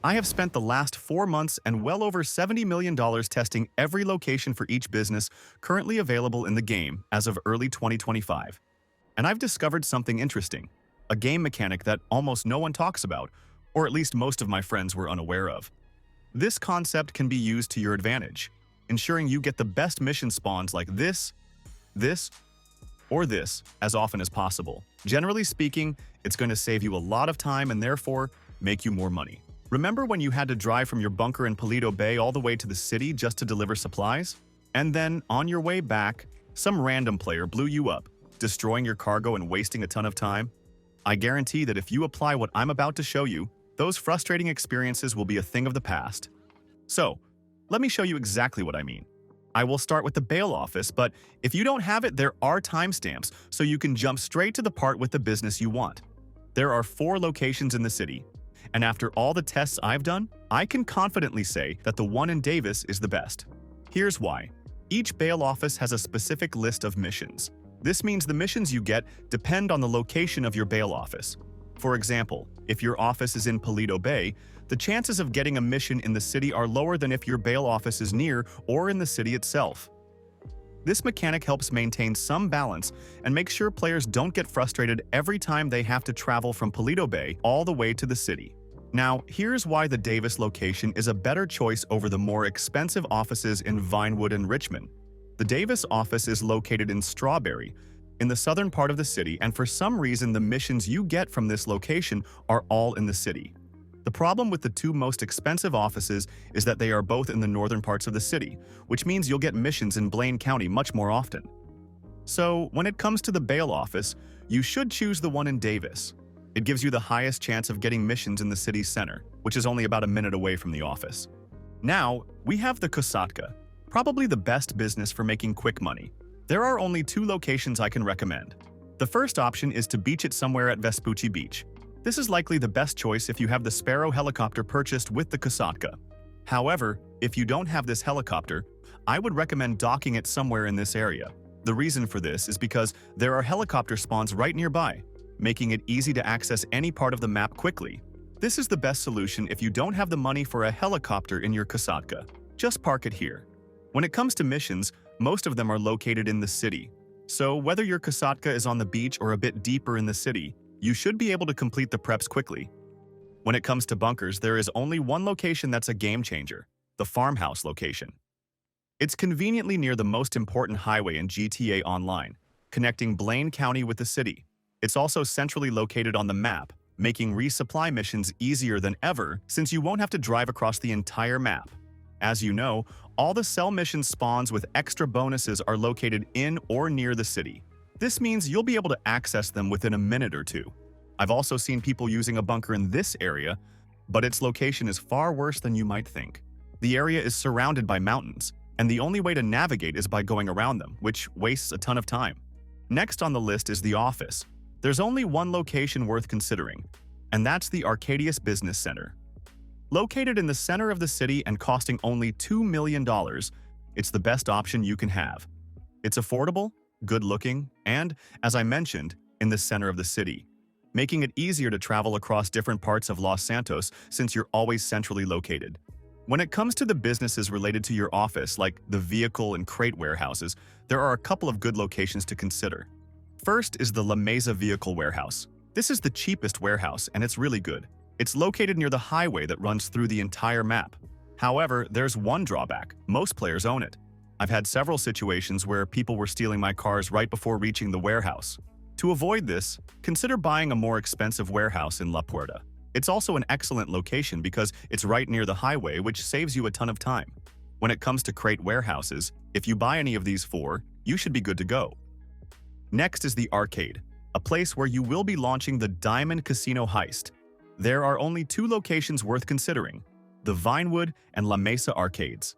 I have spent the last 4 months and well over $70 million testing every location for each business currently available in the game as of early 2025. And I've discovered something interesting, a game mechanic that almost no one talks about, or at least most of my friends were unaware of. This concept can be used to your advantage, ensuring you get the best mission spawns like this, or this as often as possible. Generally speaking, it's going to save you a lot of time and therefore make you more money. Remember when you had to drive from your bunker in Paleto Bay all the way to the city just to deliver supplies? And then, on your way back, some random player blew you up, destroying your cargo and wasting a ton of time? I guarantee that if you apply what I'm about to show you, those frustrating experiences will be a thing of the past. So, let me show you exactly what I mean. I will start with the bail office, but if you don't have it, there are timestamps, so you can jump straight to the part with the business you want. There are 4 locations in the city, and after all the tests I've done, I can confidently say that the one in Davis is the best. Here's why. Each bail office has a specific list of missions. This means the missions you get depend on the location of your bail office. For example, if your office is in Paleto Bay, the chances of getting a mission in the city are lower than if your bail office is near or in the city itself. This mechanic helps maintain some balance and make sure players don't get frustrated every time they have to travel from Paleto Bay all the way to the city. Now, here's why the Davis location is a better choice over the more expensive offices in Vinewood and Richmond. The Davis office is located in Strawberry, in the southern part of the city, and for some reason the missions you get from this location are all in the city. The problem with the 2 most expensive offices is that they are both in the northern parts of the city, which means you'll get missions in Blaine County much more often. So, when it comes to the bail office, you should choose the one in Davis. It gives you the highest chance of getting missions in the city's center, which is only about a minute away from the office. Now, we have the Kosatka, probably the best business for making quick money. There are only 2 locations I can recommend. The first option is to beach it somewhere at Vespucci Beach. This is likely the best choice if you have the Sparrow helicopter purchased with the Kosatka. However, if you don't have this helicopter, I would recommend docking it somewhere in this area. The reason for this is because there are helicopter spawns right nearby, making it easy to access any part of the map quickly. This is the best solution if you don't have the money for a helicopter in your Kosatka. Just park it here. When it comes to missions, most of them are located in the city. So whether your Kosatka is on the beach or a bit deeper in the city, you should be able to complete the preps quickly. When it comes to bunkers, there is only one location that's a game changer, the farmhouse location. It's conveniently near the most important highway in GTA Online, connecting Blaine County with the city. It's also centrally located on the map, making resupply missions easier than ever since you won't have to drive across the entire map. As you know, all the cell mission spawns with extra bonuses are located in or near the city. This means you'll be able to access them within a minute or 2. I've also seen people using a bunker in this area, but its location is far worse than you might think. The area is surrounded by mountains, and the only way to navigate is by going around them, which wastes a ton of time. Next on the list is the office. There's only one location worth considering, and that's the Arcadius Business Center. Located in the center of the city and costing only $2 million, it's the best option you can have. It's affordable, good-looking, and, as I mentioned, in the center of the city, making it easier to travel across different parts of Los Santos since you're always centrally located. When it comes to the businesses related to your office, like the vehicle and crate warehouses, there are a couple of good locations to consider. First is the La Mesa Vehicle Warehouse. This is the cheapest warehouse, and it's really good. It's located near the highway that runs through the entire map. However, there's one drawback. Most players own it. I've had several situations where people were stealing my cars right before reaching the warehouse. To avoid this, consider buying a more expensive warehouse in La Puerta. It's also an excellent location because it's right near the highway, which saves you a ton of time. When it comes to crate warehouses, if you buy any of these 4, you should be good to go. Next is the Arcade, a place where you will be launching the Diamond Casino Heist. There are only 2 locations worth considering, the Vinewood and La Mesa Arcades.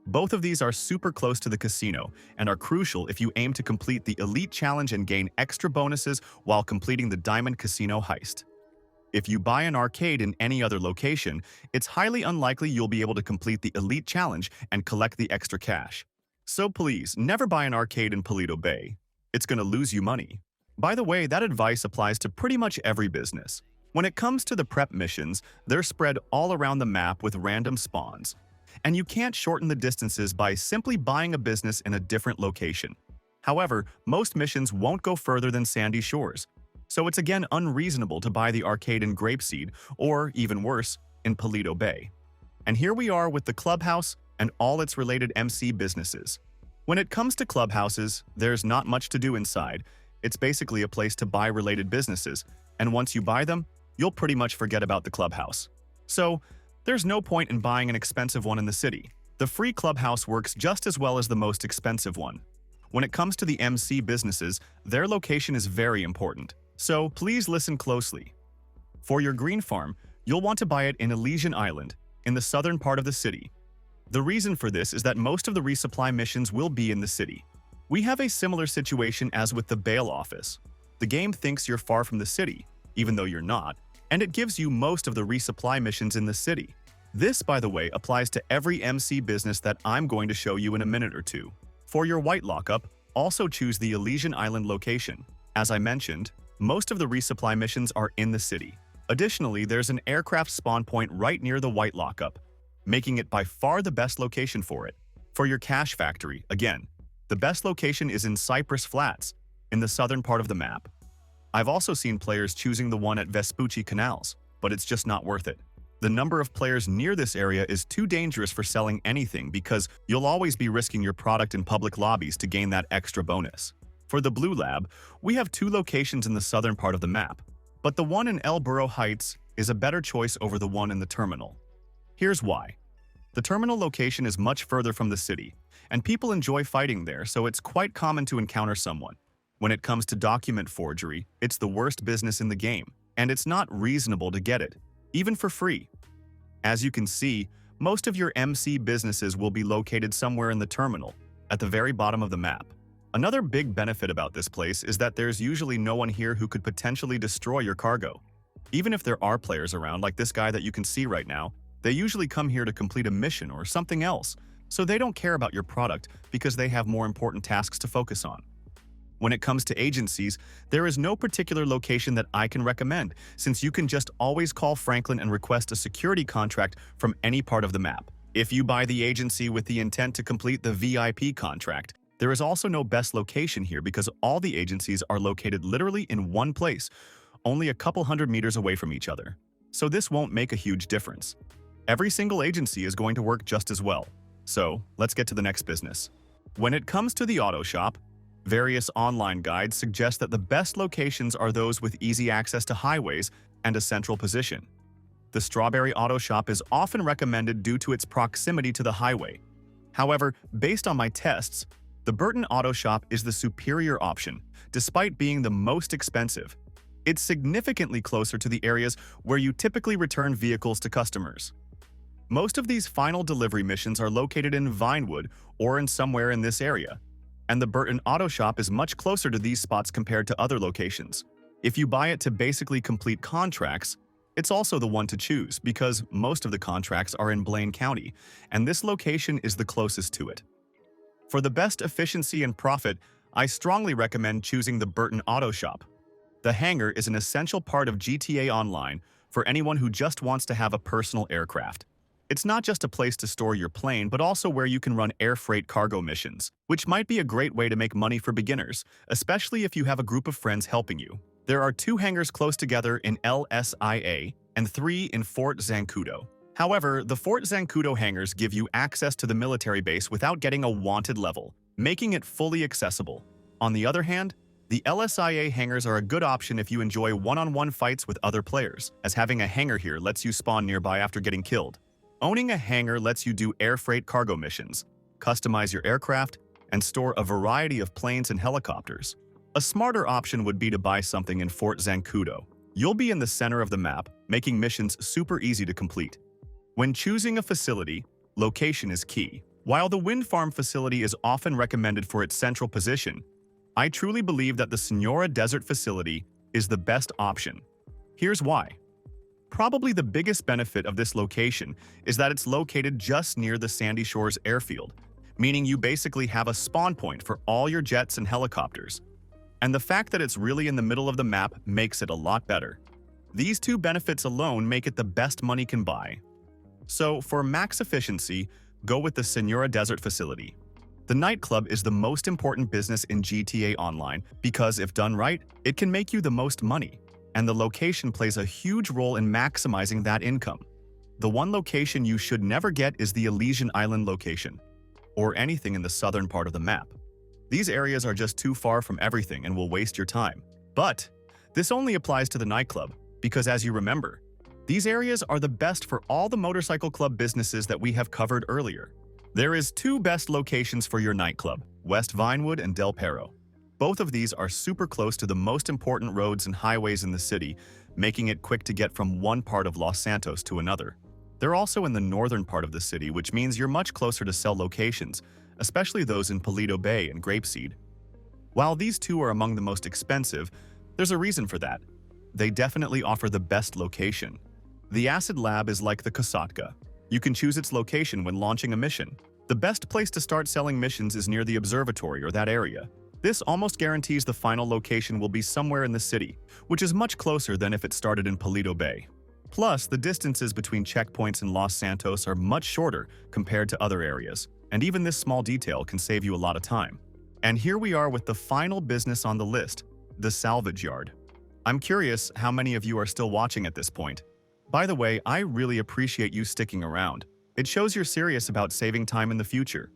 Both of these are super close to the casino and are crucial if you aim to complete the Elite Challenge and gain extra bonuses while completing the Diamond Casino Heist. If you buy an arcade in any other location, it's highly unlikely you'll be able to complete the Elite Challenge and collect the extra cash. So please, never buy an arcade in Paleto Bay. It's going to lose you money. By the way, that advice applies to pretty much every business. When it comes to the prep missions, they're spread all around the map with random spawns. And you can't shorten the distances by simply buying a business in a different location. However, most missions won't go further than Sandy Shores, so it's again unreasonable to buy the arcade in Grapeseed, or even worse, in Paleto Bay. And here we are with the Clubhouse and all its related MC businesses. When it comes to clubhouses, there's not much to do inside. It's basically a place to buy related businesses, and once you buy them, you'll pretty much forget about the clubhouse. So, there's no point in buying an expensive one in the city. The free clubhouse works just as well as the most expensive one. When it comes to the MC businesses, their location is very important. So please listen closely. For your green farm, you'll want to buy it in Elysian Island, in the southern part of the city. The reason for this is that most of the resupply missions will be in the city. We have a similar situation as with the bail office. The game thinks you're far from the city, even though you're not, and it gives you most of the resupply missions in the city. This, by the way, applies to every MC business that I'm going to show you in a minute or two. For your white lockup, also choose the Elysian Island location. As I mentioned, most of the resupply missions are in the city. Additionally, there's an aircraft spawn point right near the white lockup, making it by far the best location for it. For your cash factory, again, the best location is in Cypress Flats, in the southern part of the map. I've also seen players choosing the one at Vespucci Canals, but it's just not worth it. The number of players near this area is too dangerous for selling anything because you'll always be risking your product in public lobbies to gain that extra bonus. For the Blue Lab, we have two locations in the southern part of the map, but the one in El Burro Heights is a better choice over the one in the terminal. Here's why. The terminal location is much further from the city, and people enjoy fighting there, so it's quite common to encounter someone. When it comes to document forgery, it's the worst business in the game, and it's not reasonable to get it, even for free. As you can see, most of your MC businesses will be located somewhere in the terminal, at the very bottom of the map. Another big benefit about this place is that there's usually no one here who could potentially destroy your cargo. Even if there are players around, like this guy that you can see right now, they usually come here to complete a mission or something else, so they don't care about your product because they have more important tasks to focus on. When it comes to agencies, there is no particular location that I can recommend, since you can just always call Franklin and request a security contract from any part of the map. If you buy the agency with the intent to complete the VIP contract, there is also no best location here because all the agencies are located literally in one place, only a couple hundred meters away from each other. So this won't make a huge difference. Every single agency is going to work just as well. So let's get to the next business. When it comes to the Autoshop, various online guides suggest that the best locations are those with easy access to highways and a central position. The Strawberry Autoshop is often recommended due to its proximity to the highway. However, based on my tests, the Burton Autoshop is the superior option, despite being the most expensive. It's significantly closer to the areas where you typically return vehicles to customers. Most of these final delivery missions are located in Vinewood or in somewhere in this area, and the Burton Autoshop is much closer to these spots compared to other locations. If you buy it to basically complete contracts, it's also the one to choose because most of the contracts are in Blaine County, and this location is the closest to it. For the best efficiency and profit, I strongly recommend choosing the Burton Autoshop. The Hangar is an essential part of GTA Online for anyone who just wants to have a personal aircraft. It's not just a place to store your plane, but also where you can run air freight cargo missions, which might be a great way to make money for beginners, especially if you have a group of friends helping you. There are 2 hangars close together in LSIA and 3 in Fort Zancudo. However, the Fort Zancudo hangars give you access to the military base without getting a wanted level, making it fully accessible. On the other hand, the LSIA hangars are a good option if you enjoy one-on-one fights with other players, as having a hangar here lets you spawn nearby after getting killed. Owning a hangar lets you do air freight cargo missions, customize your aircraft, and store a variety of planes and helicopters. A smarter option would be to buy something in Fort Zancudo. You'll be in the center of the map, making missions super easy to complete. When choosing a facility, location is key. While the wind farm facility is often recommended for its central position, I truly believe that the Sonora Desert facility is the best option. Here's why. Probably the biggest benefit of this location is that it's located just near the Sandy Shores airfield, meaning you basically have a spawn point for all your jets and helicopters. And the fact that it's really in the middle of the map makes it a lot better. These two benefits alone make it the best money can buy. So, for max efficiency, go with the Senora Desert facility. The nightclub is the most important business in GTA Online because if done right, it can make you the most money, and the location plays a huge role in maximizing that income. The one location you should never get is the Elysian Island location, or anything in the southern part of the map. These areas are just too far from everything and will waste your time. But this only applies to the nightclub, because as you remember, these areas are the best for all the motorcycle club businesses that we have covered earlier. There is two best locations for your nightclub, West Vinewood and Del Perro. Both of these are super close to the most important roads and highways in the city, making it quick to get from one part of Los Santos to another. They're also in the northern part of the city, which means you're much closer to sell locations, especially those in Paleto Bay and Grapeseed. While these two are among the most expensive, there's a reason for that. They definitely offer the best location. The Acid Lab is like the Kosatka. You can choose its location when launching a mission. The best place to start selling missions is near the observatory or that area. This almost guarantees the final location will be somewhere in the city, which is much closer than if it started in Paleto Bay. Plus, the distances between checkpoints in Los Santos are much shorter compared to other areas, and even this small detail can save you a lot of time. And here we are with the final business on the list, the Salvage Yard. I'm curious how many of you are still watching at this point. By the way, I really appreciate you sticking around. It shows you're serious about saving time in the future.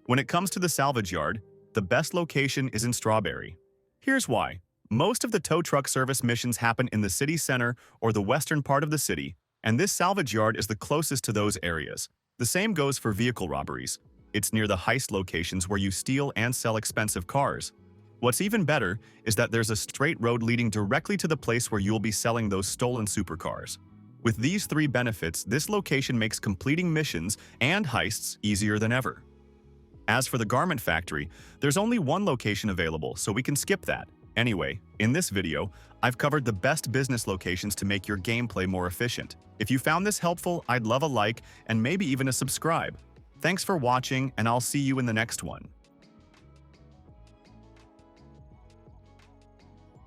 When it comes to the Salvage Yard, the best location is in Strawberry. Here's why. Most of the tow truck service missions happen in the city center or the western part of the city, and this Salvage Yard is the closest to those areas. The same goes for vehicle robberies. It's near the heist locations where you steal and sell expensive cars. What's even better is that there's a straight road leading directly to the place where you'll be selling those stolen supercars. With these three benefits, this location makes completing missions and heists easier than ever. As for the garment factory, there's only one location available, so we can skip that. Anyway, in this video, I've covered the best business locations to make your gameplay more efficient. If you found this helpful, I'd love a like and maybe even a subscribe. Thanks for watching, and I'll see you in the next one.